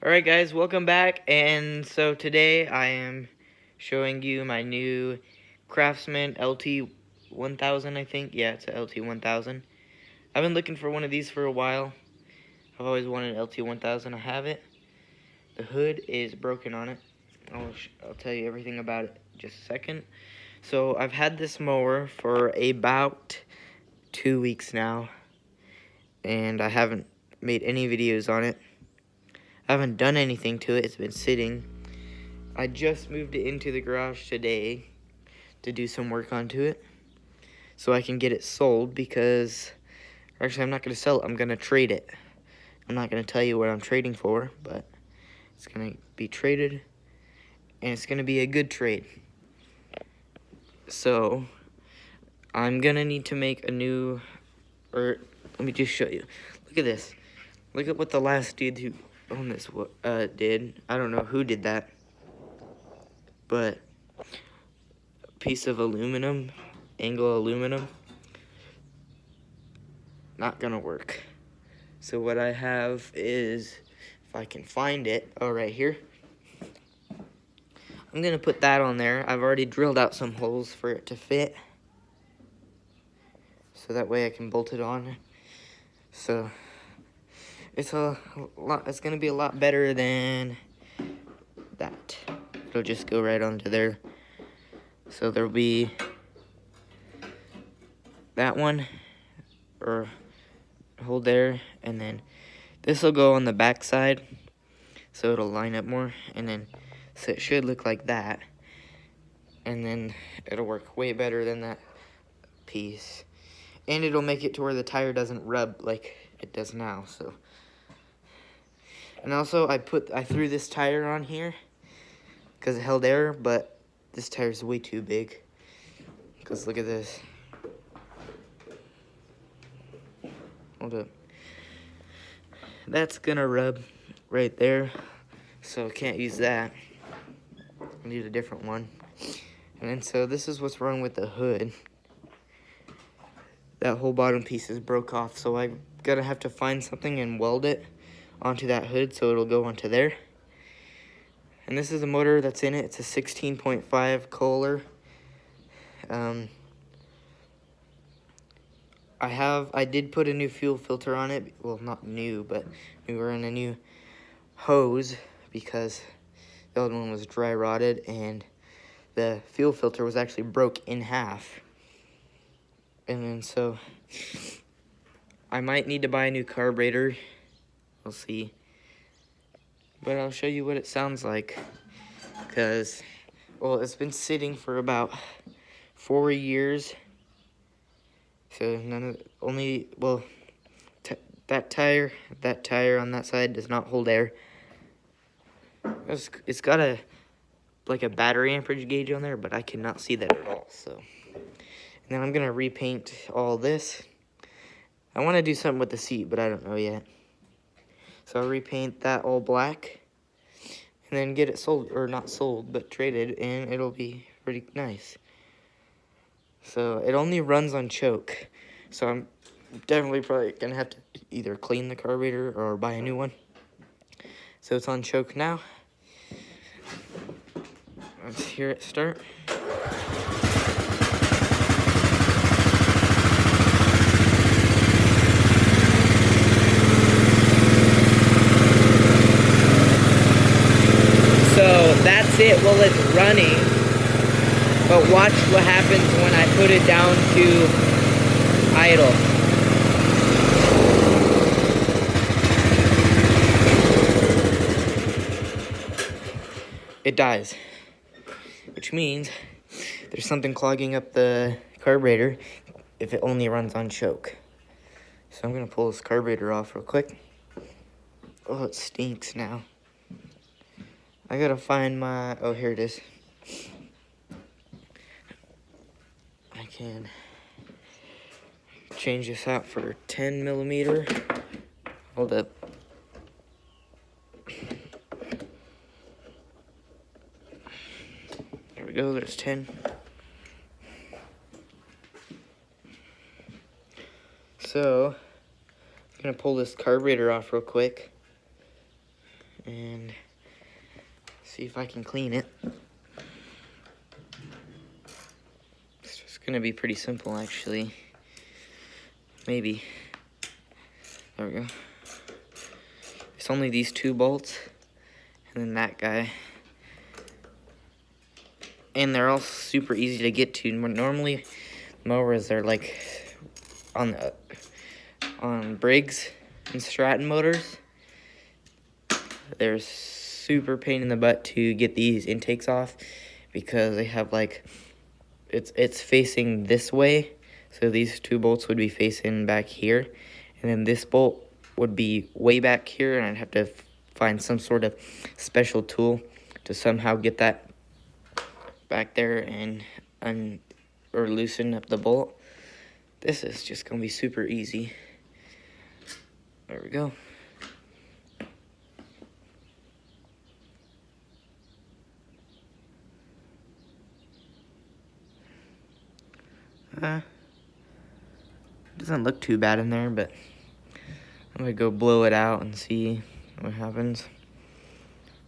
Alright guys, welcome back, and so today I am showing you my new Craftsman lt1000, I think. Yeah, it's a lt1000. I've been looking for one of these for a while. I've always wanted an lt1000. I have it. The hood is broken on it. I'll tell you everything about it in just a second. So I've had this mower for about 2 weeks now, and I haven't made any videos on it. I haven't done anything to it. It's been sitting. I just moved it into the garage today to do some work onto it so I can get it sold, because actually I'm not going to sell it. I'm going to trade it. I'm not going to tell you what I'm trading for, but it's going to be traded, and it's going to be a good trade. So I'm going to need to make a new, or let me just show you. Look at this. Look at what the last dude who owned this did. I don't know who did that, but a piece of aluminum, angle aluminum, not gonna work. So what I have is, if I can find it, right here, I'm gonna put that on there. I've already drilled out some holes for it to fit, so that way I can bolt it on. So it's it's gonna be a lot better than that. It'll just go right onto there. So there'll be that one, or hold there, and then this will go on the back side, so it'll line up more, and then so it should look like that, and then it'll work way better than that piece, and it'll make it to where the tire doesn't rub like it does now. So, and also I threw this tire on here because it held air, but this tire's way too big, because look at this. Hold up. That's gonna rub right there, so I can't use that. I need a different one. And then so this is what's wrong with the hood. That whole bottom piece is broke off, so I'm gonna have to find something and weld it onto that hood so it'll go onto there. And this is the motor that's in it. It's a 16.5 Kohler. I did put a new fuel filter on it. Well, not new, but we were in a new hose because the old one was dry rotted, and the fuel filter was actually broke in half. And then so I might need to buy a new carburetor. We'll see. But I'll show you what it sounds like, because, well, it's been sitting for about 4 years. So that tire on that side does not hold air. It's got a battery amperage gauge on there, but I cannot see that at all. So, and then I'm gonna repaint all this. I want to do something with the seat, but I don't know yet. So I'll repaint that all black, and then get it sold, or not sold, but traded, and it'll be pretty nice. So it only runs on choke, so I'm definitely probably gonna have to either clean the carburetor or buy a new one. So it's on choke now. Let's hear it start. So that's it while it's running, but watch what happens when I put it down to idle. It dies, which means there's something clogging up the carburetor if it only runs on choke. So I'm gonna pull this carburetor off real quick. Oh, it stinks now. I gotta find my, oh, here it is. I can change this out for 10 millimeter. Hold up. There we go, there's 10. So, I'm gonna pull this carburetor off real quick. and see if I can clean it. It's just gonna be pretty simple, actually. Maybe. There we go. It's only these 2 bolts, and then that guy. And they're all super easy to get to. Normally, mowers are like on Briggs and Stratton motors. They're super pain in the butt to get these intakes off because they have like it's facing this way, so these 2 bolts would be facing back here, and then this bolt would be way back here, and I'd have to find some sort of special tool to somehow get that back there and or loosen up the bolt. This is just gonna be super easy. There we go. Doesn't look too bad in there, but I'm gonna go blow it out and see what happens.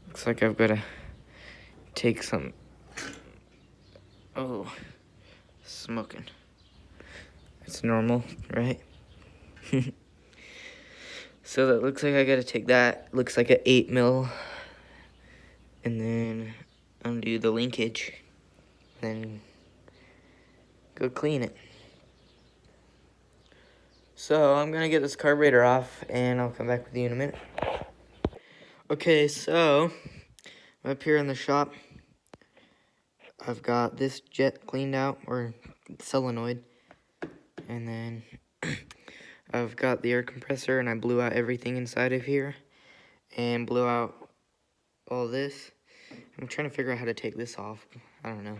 Looks like I've got to take some. Oh, smoking. It's normal, right? So that looks like I gotta take that. Looks like an 8 mil, and then undo the linkage, then go clean it. So I'm gonna get this carburetor off, and I'll come back with you in a minute. Okay, so I'm up here in the shop. I've got this jet cleaned out, or solenoid, and then I've got the air compressor, and I blew out everything inside of here, and blew out all this. I'm trying to figure out how to take this off. I don't know.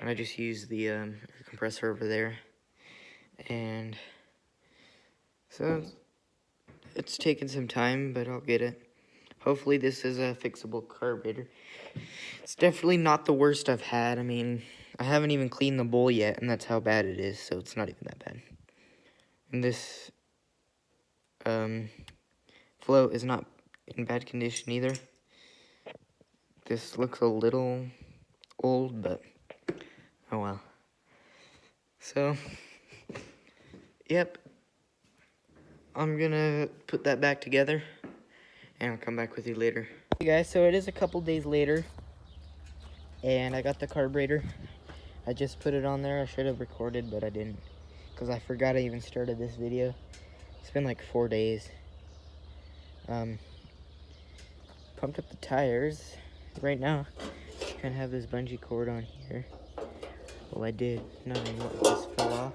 And I just used the air compressor over there, and so it's taken some time, but I'll get it. Hopefully this is a fixable carburetor. It's definitely not the worst I've had. I mean, I haven't even cleaned the bowl yet, and that's how bad it is, so it's not even that bad. And this float is not in bad condition either. This looks a little old, but oh well. So, yep. I'm gonna put that back together, and I'll come back with you later. Hey guys, so it is a couple days later, and I got the carburetor. I just put it on there. I should have recorded, but I didn't, because I forgot I even started this video. It's been like 4 days. Pumped up the tires. Right now, I kind of have this bungee cord on here. Well, I did. No, it just fell off.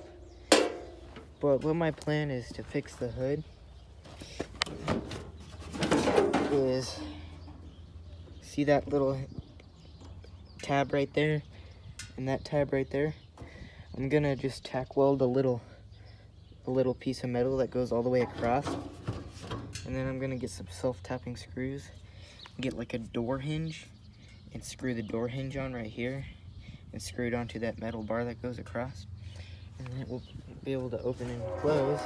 But what my plan is to fix the hood is, see that little tab right there and that tab right there? I'm gonna just tack weld a little piece of metal that goes all the way across, and then I'm gonna get some self-tapping screws, get like a door hinge, and screw the door hinge on right here, and screw it onto that metal bar that goes across, and then it will be able to open and close,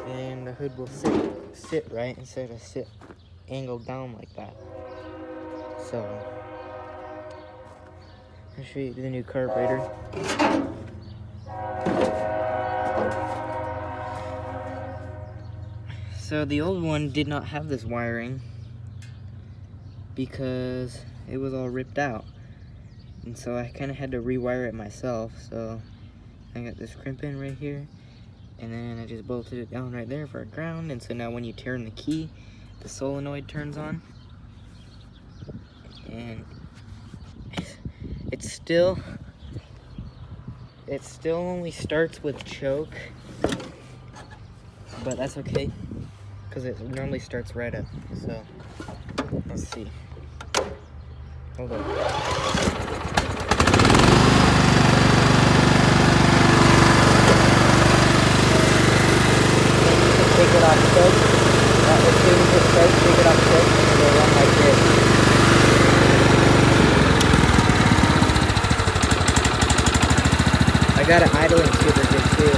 and the hood will sit right instead of sit angled down like that. So I'll show you the new carburetor. So the old one did not have this wiring because it was all ripped out, and so I kind of had to rewire it myself. So I got this crimp in right here, and then I just bolted it down right there for a ground. And so now when you turn the key, the solenoid turns on, and it still only starts with choke, but that's okay, because it normally starts right up. So let's see. Hold on. Take it off choke. As soon as it starts, take it off choke, and it'll run like this. I got it idling super good too.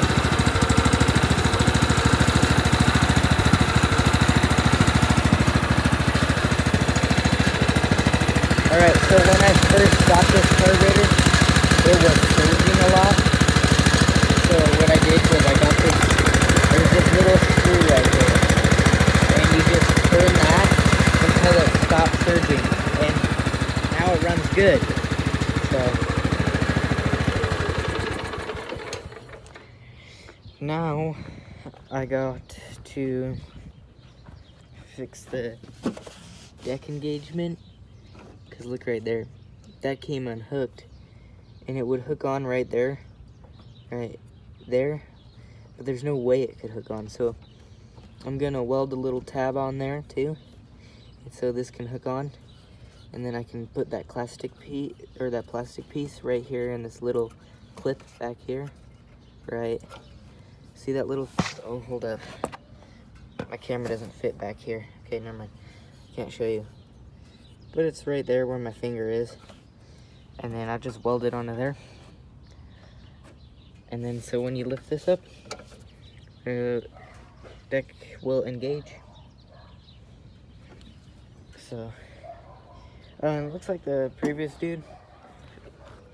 Alright, so when I first got this carburetor, it was surging a lot. So what I did was I got this, there's this little screw right here. And you just turn that until it stops surging. And now it runs good. So now I got to fix the deck engagement. Because look right there, that came unhooked, and it would hook on right there, but there's no way it could hook on, so I'm gonna weld a little tab on there too, and so this can hook on, and then I can put that plastic piece right here in this little clip back here, right? See that little, oh, hold up, my camera doesn't fit back here. Okay, never mind, can't show you. But it's right there where my finger is. And then I just weld it onto there. And then so when you lift this up, deck will engage. So, it looks like the previous dude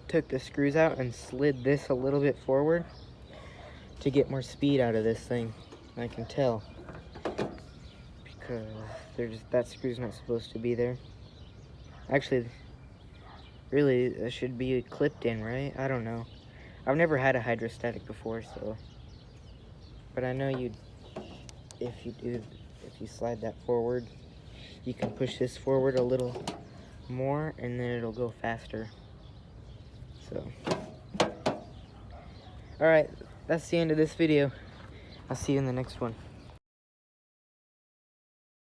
took the screws out and slid this a little bit forward to get more speed out of this thing. I can tell. Because that screw's not supposed to be there. Actually, really, that should be clipped in, right? I don't know. I've never had a hydrostatic before, so. But I know if you slide that forward, you can push this forward a little more, and then it'll go faster. So. Alright, that's the end of this video. I'll see you in the next one.